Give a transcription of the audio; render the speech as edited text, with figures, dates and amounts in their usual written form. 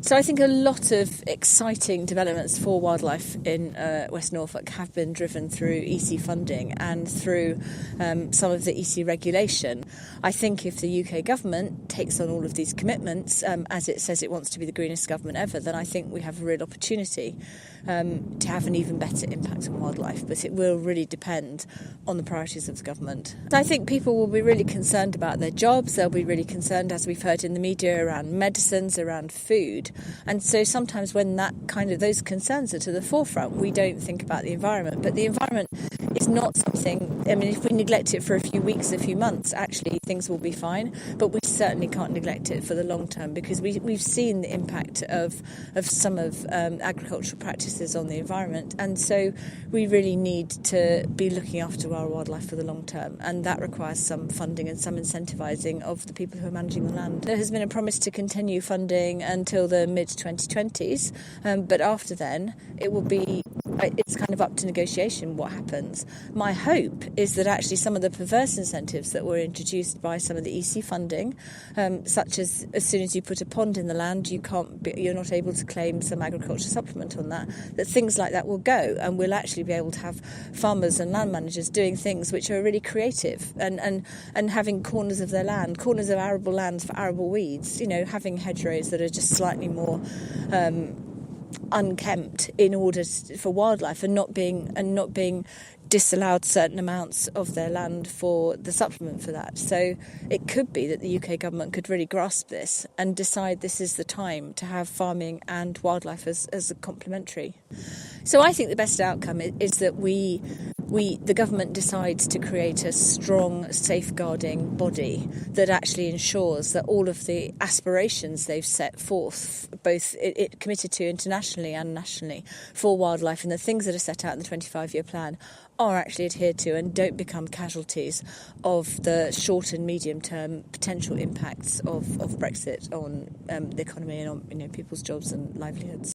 So I think a lot of exciting developments for wildlife in West Norfolk have been driven through EC funding and through some of the EC regulation. I think if the UK government takes on all of these commitments, as it says it wants to be the greenest government ever, then I think we have a real opportunity to have an even better impact on wildlife. But it will really depend on the priorities of the government. I think people will be really concerned about their jobs. They'll be really concerned, as we've heard in the media, around medicines, around food. And so sometimes when those concerns are to the forefront, we don't think about the environment. But the environment is not something, if we neglect it for a few weeks, a few months, actually things will be fine. But we certainly can't neglect it for the long term, because we've seen the impact of some of agricultural practices on the environment. And so we really need to be looking after our wildlife for the long term. And that requires some funding and some incentivising of the people who are managing the land. There has been a promise to continue funding until the mid-2020s, but after then it's kind of up to negotiation what happens. My hope is that actually some of the perverse incentives that were introduced by some of the EC funding, such as soon as you put a pond in the land, you're not able to claim some agricultural supplement on that things like that will go, and we'll actually be able to have farmers and land managers doing things which are really creative and having corners of their land, corners of arable lands for arable weeds, having hedgerows that are just slightly more unkempt in order for wildlife, and not being disallowed certain amounts of their land for the supplement for that. So it could be that the UK government could really grasp this and decide this is the time to have farming and wildlife as a complementary. So I think the best outcome is that the government decides to create a strong safeguarding body that actually ensures that all of the aspirations they've set forth, both it committed to internationally and nationally for wildlife, and the things that are set out in the 25-year plan are actually adhered to and don't become casualties of the short and medium term potential impacts of Brexit on the economy and on people's jobs and livelihoods.